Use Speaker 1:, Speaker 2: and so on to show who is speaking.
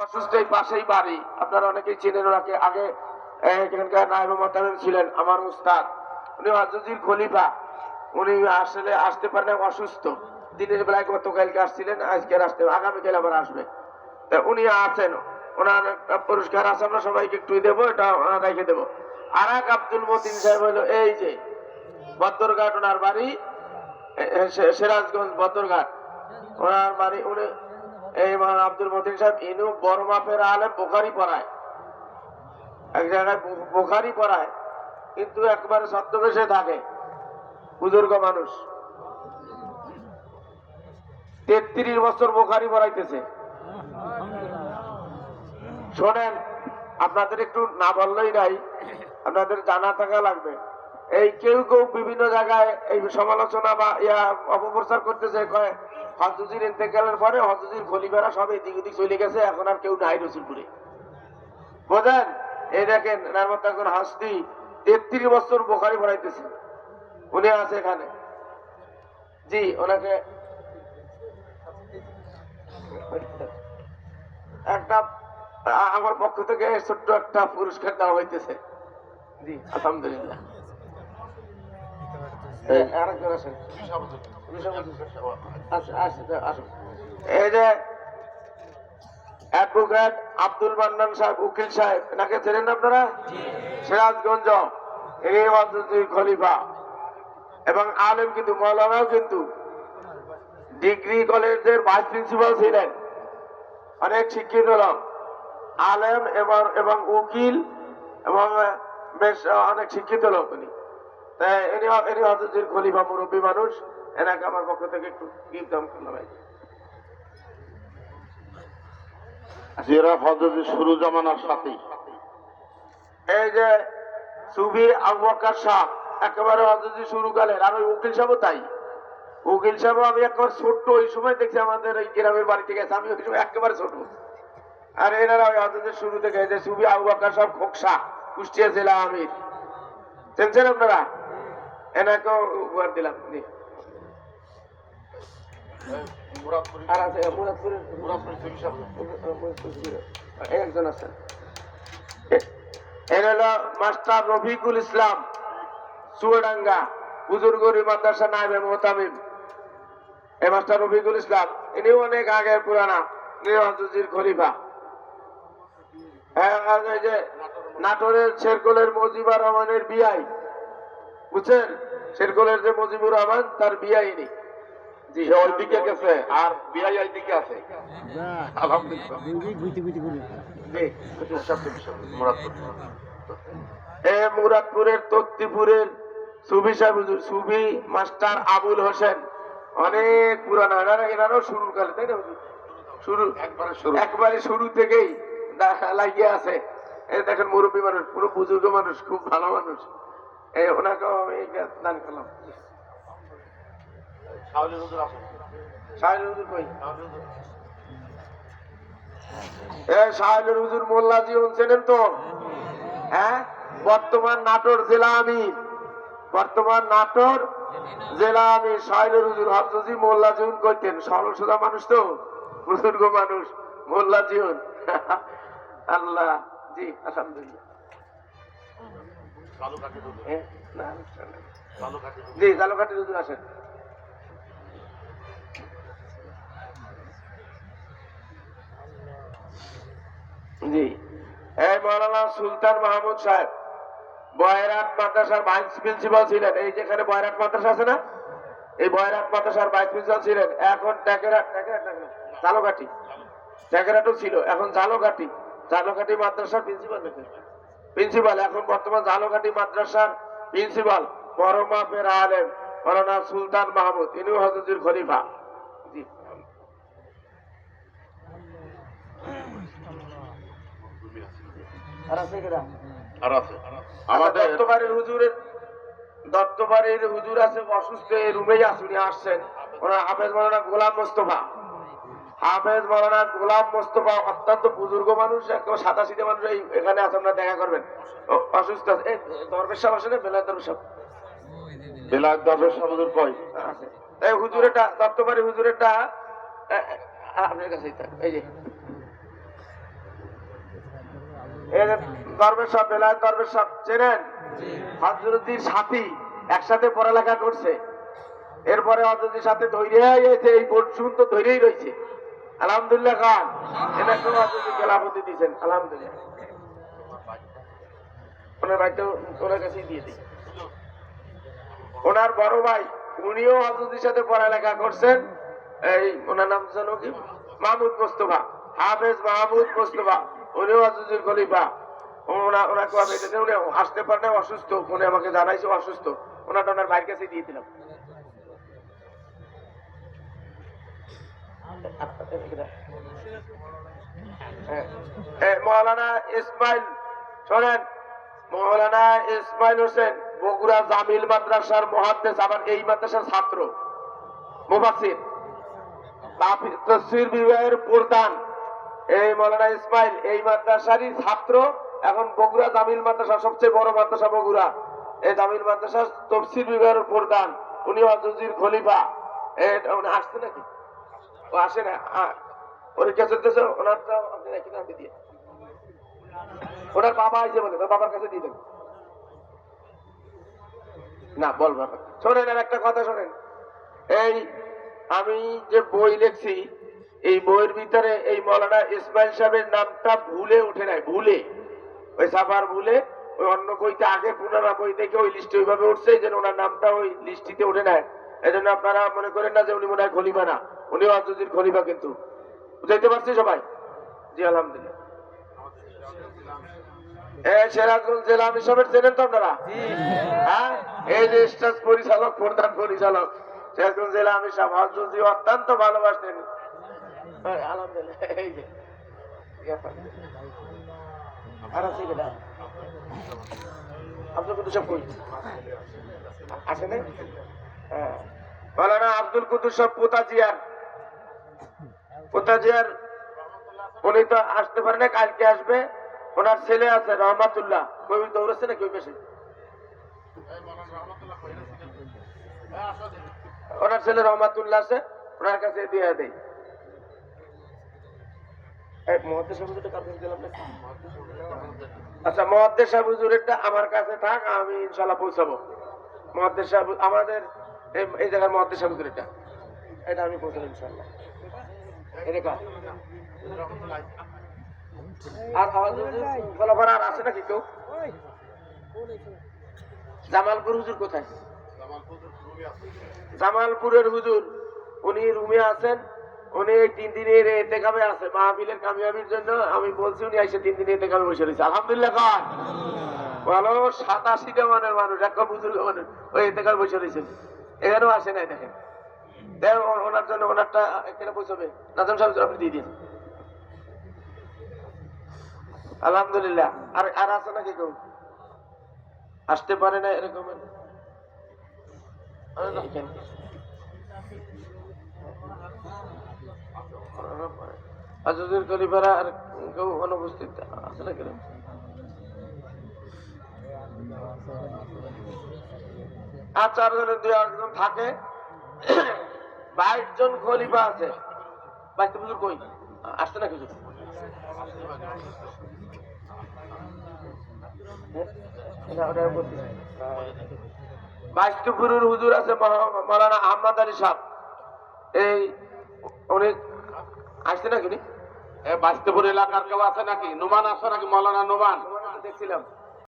Speaker 1: অসুস্থ, এই পাশেই বাড়ি, আপনারা অনেকেই চেনেন ওনাকে। আগে এখানকার নায়েব মোহতামিম ছিলেন আমার উস্তাদ, উনি হযরতুল খলিফা। উনি আসলে আসতে পারেন, অসুস্থ। দিনের বেলায় গতকালকে আসছিলেন, আজকে আসতে, আগামীকাল আবার আসবে। তা উনি আছেন, ওনার একটা পুরস্কার আছে, আমরা সবাইকে একটু দেবো, এটা ওনার রেখে দেবো। আর এক আব্দুল মতিন সাহেব হলো এই যে বদরঘাট, ওনার বাড়ি সিরাজগঞ্জ বদরঘাট, ওনার বাড়ি। উনি এই আব্দুল মতিন সাহেব, ইনু বড় মাপের আলেম, বুখারী পড়ায়, এক জায়গায় বুখারী পড়ায়, কিন্তু একবারে ছদ্মবেশে থাকে, বুজুর্গ মানুষ। 33 বছর বুখারী পড়াইতেছে। শোনেন, আপনাদের একটু না বললেই নাই, আপনাদের জানা থাকা লাগবে। এই কেউ কেউ বিভিন্ন জায়গায় এই সমালোচনা বা অপপ্রচার করতেছে, কয় হযরতুল ইন্তেকালের পরে হযরতুল খলিফারা সব এদিক ওদিক চলে গেছে, এখন আর কেউ নাই রসুলপুরে। বোঝেন? এই দেখেন নামত একজন হাসতি 33 বছর বুখারী পড়াইতেছে, উনি আছে এখানে। জি, ওনাকে একটা আমার পক্ষ থেকে ছোট্ট একটা পুরস্কার দেওয়া হইতেছে। জি, আলহামদুলিল্লাহ। আরেকজন আছেন, এই যে অ্যাডভোকেট আব্দুল মান্নান সাহেব, উকিল সাহেব, এনাকে চেনেন আপনারা? সিরাজগঞ্জ, এই হযরতুল খলিফা এবং আলেম, কিন্তু মৌলানাও, কিন্তু ডিগ্রি কলেজের ভাইস প্রিন্সিপাল ছিলেন, অনেক শিক্ষিত লোক, আলেম এবং উকিল, এবং বেশ অনেক শিক্ষিত লোক উনি। তাই এনি হযরতুল খলিফা, মুরব্বী মানুষ, এনাকে আমার পক্ষ থেকে একটু গিফট দাম করলাম।
Speaker 2: যারা হযরত শুরু জামানার সাথে,
Speaker 1: এই যে সুফি আবু বকর শাহ, একেবারে হযরত শুরু কালের। আর ওই উকিল সাহেবও তাই। উকিল সাহেব আমি একবার ছোট্ট, ওই সময় দেখছি আমাদের ওই গ্রামের বাড়িতে গেছে, আমি ওই সময় একেবারে ছোট। আর এনারা ওই হযরত শুরু থেকে, এই যে সুফি আবু বকর শাহ খোকসা, কুষ্টিয়া জেলা আমির, চেনছেন আপনারা? এনাকেও উপহার দিলাম। আর আছে একজন আছেন, এর হলো মাস্টার রফিকুল ইসলাম, চুয়াডাঙ্গা, বুজুর্গরি মাদ্রাসা নায়েবে মোহতামিম। এই মাস্টার রফিকুল ইসলাম, ইনিও অনেক আগের পুরানা, হযরতুল খলিফা। এই যে নাটোরের শেরকোলের মজিবুর রহমানের বিয়াই, বুঝছেন? শেরকোলের যে মজিবুর রহমান, তার বিয়াই ইনি।
Speaker 2: জি, ওই দিকে গেছে, আর বিআই এই দিকে আছে। আলহামদুলিল্লাহ।
Speaker 1: মুরাদপুরের তক্তিপুরের সুফি সাহেব হুজুর, সুফি মাস্টার আবুল হোসেন, অনেক পুরানা, এনারাও শুরুর কালে, তাই না? একবারে শুরু থেকেই লাগিয়ে আছে। এই দেখেন মুরব্বী মানুষ, পুরো বুজুর্গ মানুষ, খুব ভালো মানুষ। ওনাকেও আমি দান করলাম। শাহিনুর হুজুর কই? শাহিনুর হুজুর মোল্লা জীবন চেনেন তো? হ্যাঁ, বর্তমান নাটোর জেলা আমির, বর্তমান নাটোর জেলা আমির শাহিনুর হুজুর। হযরত মোল্লা জীবন করতেন, সরল সোজা মানুষ তো, বুজুর্গ মানুষ, মোল্লা জীবন। আল্লাহ, জি আলহামদুলিল্লাহ। জি, জালুকাঠি হুজুর আসেন। জি, এই মৌলানা সুলতান মাহমুদ সাহেব, বয়রাট মাদ্রাসার ভাইস প্রিন্সিপাল ছিলেন। এই যেখানে বয়রাট মাদ্রাসা আছে না, এই বয়রাট মাদ্রাসার ভাইস প্রিন্সিপাল ছিলেন। এখন জালুকাঠি, ট্যাকেরাটও ছিল, এখন জালুকাঠি, জালুকাঠি মাদ্রাসার প্রিন্সিপাল, এখন বর্তমান জালুকাঠি মাদ্রাসার প্রিন্সিপাল, বড় মাপের আলেম মৌলানা সুলতান মাহমুদ, ইনিও হযরতুল খলিফা। জি, আমাদের দত্তবাড়ির হুজুর আছে, অসুস্থ, এই রুমেই আসুনি, আসছেন। ওনার হাফেজ মৌলানা গোলাম মোস্তফা, হাফেজ মৌলানা গোলাম মোস্তফা, অত্যন্ত বুজুর্গ মানুষ, একদম সাদা সিধে মানুষ, এখানে আছে, আপনারা দেখা করবেন। অসুস্থ আছে। দরবেশ সাহেব আসেন, বেলায়েত দরবেশ সাহেব,
Speaker 2: বেলায়েত দরবেশ সাহেব হুজুর কই?
Speaker 1: এই হুজুরেরটা, দত্তবাড়ি হুজুরেরটা আপনার কাছেই থাক। এই যে এই যে দরবেশ সাহেব, বেলায়েত দরবেশ সাহেব চেনেন? হযরতির সাথী, একসাথে পড়ালেখা করছে। এরপরে হযরতির সাথে ধৈর্যই হয়েছে, এই পর্যন্ত ধৈর্যই রয়েছে। আলহামদুলিল্লাহ খান, এনাকে হযরতি খেলাফতি দিয়েছেন। আলহামদুলিল্লাহ। ওনার ভাইটাও ওনার কাছেই দিয়ে দিই। ওনার বড় ভাই, উনিও হযরতির সাথে পড়ালেখা করছেন। এই ওনার নাম জানো কি? মাহমুদ মোস্তফা, হাফেজ মাহমুদ মোস্তফা, উনিও হযরতির খলিফা। ওনাকে উনি আসতে পারেন না, অসুস্থ। ফোনে আমাকে জানাইছে অসুস্থ। ওনাটা ওনার ভাইয়ের কাছে দিয়ে দিলাম। মৌলানা ইসমাইল, শোনেন, মৌলানা ইসমাইল হোসেন বগুড়া জামিল মাদ্রাসার মুহাদ্দিস, আবার এই মাদ্রাসার ছাত্র, মুফাসসির, তাফসীর বিভাগের প্রধান। এই মৌলানা ইসমাইল এই মাদ্রাসারই ছাত্র, এখন বগুড়া জামিল মাদ্রাসা, সবচেয়ে বড় মাদ্রাসা বগুড়া, এই জামিল মাদ্রাসার তাফসীর বিভাগের প্রধান। উনি হযরতির খলিফা। উনি আসছে নাকি? ও আসে না, পরীক্ষা চলতেছে। ওনারটা আপনি রেখে দেন, দিয়ে ওনার বাবা আইছে বলে, তোর বাবার কাছে দিয়ে দেন। না বলবো না। শোনেন, আর একটা কথা শোনেন, এই আমি যে বই লিখছি, এই বইয়ের ভিতরে এই মৌলানা ইসমাইল সাহেবের নামটা ভুলে উঠে নাই, ভুলে, ওই সাফার ভুলে, ওই অন্য বইতে আগে 15 বই থেকে ওই লিস্টে ওইভাবে উঠছে, এই জন্য ওনার নামটা ওই লিস্টিতে উঠে নাই। এই জন্য আপনারা মনে করেন না যে উনি মনে হয় খলিফা না, উনিও হযরতির খলিফা। কিন্তু বুঝাইতে পারছি সবাই? জি আলহামদুলিল্লাহ। সিরাজগঞ্জ জেলা আমি সবের চেনেন তো আপনারা? হ্যাঁ, এই যে স্টেজ পরিচালক, প্রধান পরিচালক সিরাজগঞ্জ জেলা আমি সব হযরতি অত্যন্ত ভালোবাসতেন। আলহামদুলিল্লাহ। এই যে আর আছে কিনা আব্দুল কুদ্দুস সাহেব কই আসে না? হ্যাঁ, মাওলানা আব্দুল কুদ্দুস সাহেব পোতাজিয়ার, পোতাজিয়ার, উনি তো আসতে পারে না, কালকে আসবে। ওনার ছেলে আছে রহমাতুল্লাহ, কই দৌড়াচ্ছে না কেউ বেশি? ওনার ছেলে রহমাতুল্লাহ আছে, ওনার কাছে দিয়ে দেয়। আচ্ছা, মুহাদ্দিস সাহেব হুজুরেরটা আমার কাছে থাক, আমি ইনশাআল্লাহ পৌঁছাবো। মুহাদ্দিস সাহেব আমাদের এই জায়গার মুহাদ্দিস সাহেব হুজুরেরটা, এটা আমি পৌঁছাবো ইনশাআল্লাহ। এটা কার? আর ফলাফল আর আছে নাকি কেউ? জামালপুর হুজুর কোথায়? জামালপুরের হুজুর, উনি রুমে আছেন। উনি এই 3 দিনের ইতিকাফে আছে, মাহফিলের কামিয়াবির জন্য। আমি বলছি উনি এসে 3 দিনের ইতিকাফে বসে রয়েছে। আলহামদুলিল্লাহ খান, ভালো 87টা মানের মানুষ, একটা বুজুর্গ মানুষ ওই ইতিকাফে বসে রয়েছেন। এখানেও আসে নাই, দেখেন। ওনার জন্য ওনারটা এখানে পৌঁছাবে। নাজম সাহেব আপনি দিয়ে দিন। আলহামদুলিল্লাহ। আর আর আছে নাকি কেউ আসতে পারে না এরকম? হযরতুল খলিফারা আর কেউ অনুপস্থিত আছে নাকি? আর 4 জনের 2 একজন থাকে। 22 জন খলিফা আছে। 22 হুজুর কই আসছে না কিছু? বাইশপুরের হুজুর আছে মৌলানা আহমদ আলী সাহেব, এই উনি আসছে নাকি?
Speaker 2: বাইশপুর এলাকার কেউ আছে নাকি? নুমান আছে নাকি? মৌলানা নুমান
Speaker 1: দেখছিলাম।